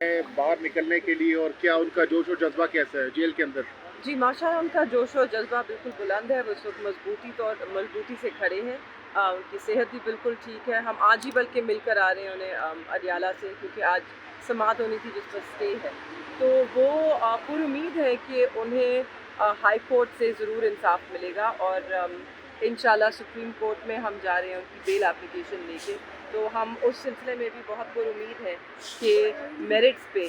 बाहर निकलने के लिए और क्या उनका जोश और जज्बा कैसा है जेल के अंदर? जी, माशाअल्लाह उनका जोश और जज़्बा बिल्कुल बुलंद है, वो इस वक़्त मज़बूती से खड़े हैं। उनकी सेहत भी बिल्कुल ठीक है। हम आज ही बल्कि मिलकर आ रहे हैं उन्हें अडियाला से, क्योंकि आज समाअत होनी थी जिस पर स्टे है। तो वो पुरुम्मीद है कि उन्हें हाई कोर्ट से ज़रूर इंसाफ़ मिलेगा और इंशाअल्लाह सुप्रीम कोर्ट में हम जा रहे हैं उनकी बेल एप्लीकेशन लेके। तो हम उस सिलसिले में भी बहुत पुरुम्मीद हैं कि मेरिट्स पे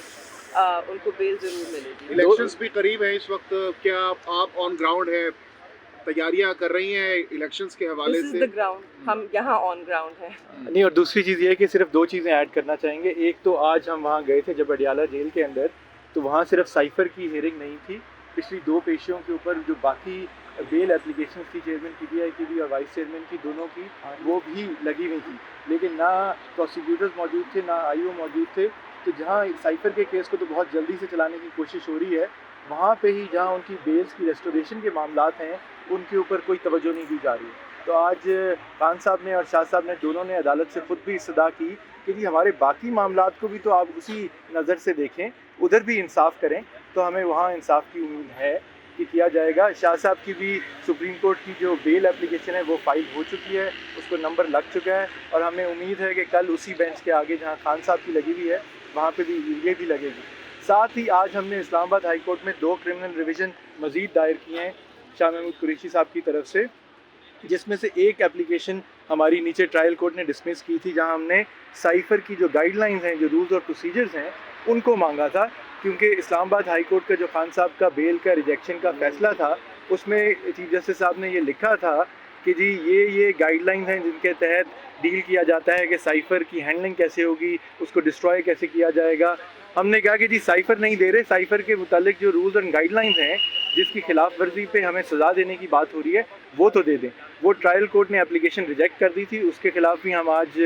उनको बेल ज़रूर मिलेगी। इलेक्शंस भी करीब हैं इस वक्त, क्या आप ऑन ग्राउंड है, तैयारियां कर रही हैं इलेक्शंस के हवाले दिस इज़ से? द ग्राउंड, हम यहाँ ऑन ग्राउंड हैं। नहीं, और दूसरी चीज़ ये है कि सिर्फ दो चीज़ें ऐड करना चाहेंगे। एक तो आज हम वहाँ गए थे जब अडियाला जेल के अंदर, तो वहाँ सिर्फ साइफ़र की हियरिंग नहीं थी, पिछली दो पेशियों के ऊपर जो बाकी बेल एप्लीकेशन थी चेयरमैन पीटीआई की भी और वाइस चेयरमैन की दोनों की, वो भी लगी हुई थी, लेकिन ना प्रोसिक्यूटर्स मौजूद थे ना आईओ मौजूद थे। तो जहाँ साइफ़र के केस को तो बहुत जल्दी से चलाने की कोशिश हो रही है, वहाँ पे ही जहाँ उनकी बेल्स की रेस्टोरेशन के मामलात हैं उनके ऊपर कोई तवज्जो नहीं दी जा रही है। तो आज खान साहब ने और शाह साहब ने दोनों ने अदालत से ख़ुद भी इस्तदा की कि जी हमारे बाकी मामलात को भी तो आप उसी नज़र से देखें, उधर भी इंसाफ करें। तो हमें वहाँ इंसाफ की उम्मीद है कि किया जाएगा। शाह साहब की भी सुप्रीम कोर्ट की जो बेल एप्लीकेशन है वो फाइल हो चुकी है, उसको नंबर लग चुका है और हमें उम्मीद है कि कल उसी बेंच के आगे जहाँ खान साहब की लगी हुई है वहाँ पे भी ये भी लगेगी। साथ ही आज हमने इस्लामाबाद हाई कोर्ट में 2 क्रिमिनल रिवीजन मज़ीद दायर किए हैं शाह महमूद कुरैशी साहब की तरफ से, जिसमें से एक एप्लीकेशन हमारी नीचे ट्रायल कोर्ट ने डिसमिस की थी, जहां हमने साइफ़र की जो गाइडलाइंस हैं, जो रूल्स और प्रोसीजर्स हैं, उनको मांगा था। क्योंकि इस्लामाबाद हाई कोर्ट का जो खान साहब का बेल का रिजेक्शन का फ़ैसला था, उसमें चीफ जस्टिस साहब ने ये लिखा था कि जी ये गाइडलाइंस हैं जिनके तहत डील किया जाता है कि साइफ़र की हैंडलिंग कैसे होगी, उसको डिस्ट्रॉय कैसे किया जाएगा। हमने कहा कि जी साइफ़र नहीं दे रहे, साइफ़र के मुतालिक जो रूल्स एंड गाइडलाइंस हैं जिसकी खिलाफ वर्जी पे हमें सज़ा देने की बात हो रही है वो तो दे दें। वो ट्रायल कोर्ट ने एप्लीकेशन रिजेक्ट कर दी थी, उसके खिलाफ भी हम आज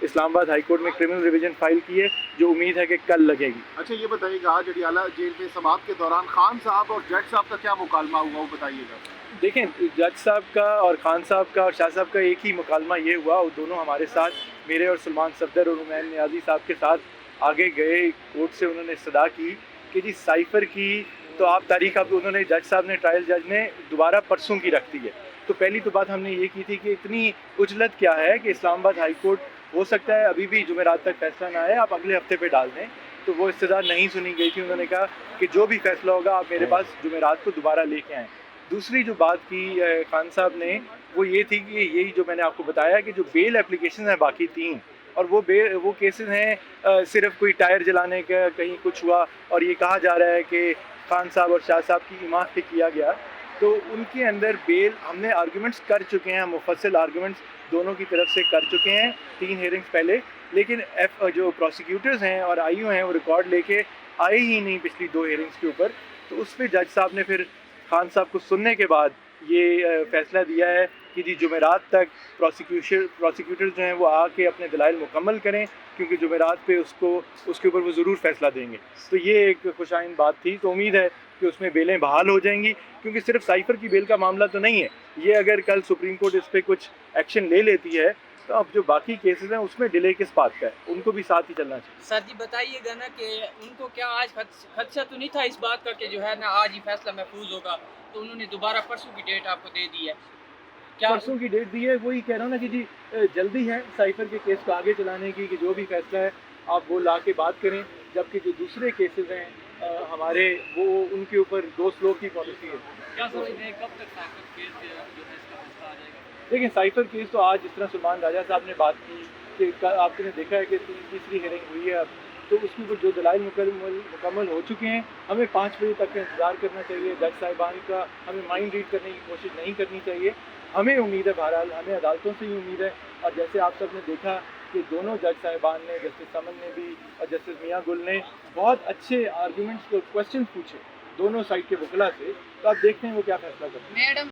इस्लामाबाद हाई कोर्ट में क्रिमिनल रिवीजन फाइल की है, जो उम्मीद है कि कल लगेगी। अच्छा ये बताइएगा, आज अडियाला जेल में समाअत के दौरान खान साहब और जज साहब का क्या मुकालमा हुआ वो बताइएगा। देखें, जज साहब का और खान साहब का और शाह साहब का एक ही मुकालमा ये हुआ, वो दोनों हमारे साथ, मेरे और सलमान सफदर और उमैन नियाज़ी साहब के साथ आगे गए कोर्ट से। उन्होंने इस्तदा की कि जी साइफ़र की तो आप तारीख आप उन्होंने जज साहब ने ट्रायल जज ने दोबारा परसों की रख दी है। तो पहली तो बात हमने ये की थी कि इतनी उजलत क्या है कि इस्लामाबाद हाई कोर्ट हो सकता है अभी भी जुमेरात तक फैसला ना आए, आप अगले हफ्ते पे डाल दें। तो वो इस्तदा नहीं सुनी गई थी। उन्होंने कहा कि जो भी फैसला होगा आप मेरे पास जुमेरात को दोबारा लेके आएँ। दूसरी जो बात की खान साहब ने वो ये थी कि यही जो मैंने आपको बताया कि जो बेल एप्लीकेशन है बाकी 3 और वो केसेस हैं सिर्फ कोई टायर जलाने का कहीं कुछ हुआ और ये कहा जा रहा है कि खान साहब और शाह साहब की हिमायत पे किया गया, तो उनके अंदर बेल हमने आर्गूमेंट्स कर चुके हैं, मुफस्सिल आर्गूमेंट्स दोनों की तरफ से कर चुके हैं 3 हियरिंग्स पहले, लेकिन जो प्रोसिक्यूटर्स हैं और आईओ हैं वो रिकॉर्ड लेके आए ही नहीं पिछली 2 हियरिंग्स के ऊपर। तो उस पर जज साहब ने फिर खान साहब को सुनने के बाद ये फ़ैसला दिया है कि जी जुमेरात तक प्रोसिक्यूटर्स जो हैं वो आके अपने दलाइल मुकम्मल करें, क्योंकि जुमेरात पे उसके ऊपर वो ज़रूर फ़ैसला देंगे। तो ये एक खुशाइन बात थी। तो उम्मीद है कि उसमें बेलें बहाल हो जाएंगी, क्योंकि सिर्फ साइफ़र की बेल का मामला तो नहीं है ये। अगर कल सुप्रीम कोर्ट इस पर कुछ एक्शन ले लेती है तो अब जो बाकी केसेस हैं उसमें डिले किस बात का है, उनको भी साथ ही चलना चाहिए। सर जी बताइएगा ना कि उनको क्या आज खदशा तो नहीं था इस बात का कि जो है ना आज ही फैसला महफूज होगा, तो उन्होंने दोबारा परसों की डेट आपको दे दी है? क्या परसों की डेट दी है, वही कह रहा हूँ ना कि जी जल्दी है साइफ़र के केस को आगे चलाने की, कि जो भी फैसला है आप वो ला के बात करें। जबकि जो दूसरे केसेस हैं हमारे, वो उनके ऊपर 2 स्लो की पॉलिसी है। क्या समझते हैं कब तक साइफर केस जो है इसका फैसला आ जाएगा? देखिए साइफ़र केस तो आज जिस तरह सलमान राजा साहब ने बात की कि आपने देखा है कि तीसरी हियरिंग हुई है अब, तो उसमें जो दलाइल मुकम्मल हो चुके हैं, हमें 5 बजे तक का इंतज़ार करना चाहिए। जज साहिबान का हमें माइंड रीड करने की कोशिश नहीं करनी चाहिए। हमें उम्मीद है, बहरहाल हमें अदालतों से ही उम्मीद है, और जैसे आप सब ने देखा कि दोनों जज साहिबान ने, जस्टिस समन ने भी और जस्टिस मियाँ गुल ने बहुत अच्छे आर्गूमेंट्स को क्वेश्चन पूछे दोनों साइड के वकला से। तो आप देखते हैं वो क्या फैसला करते हैं। मैडम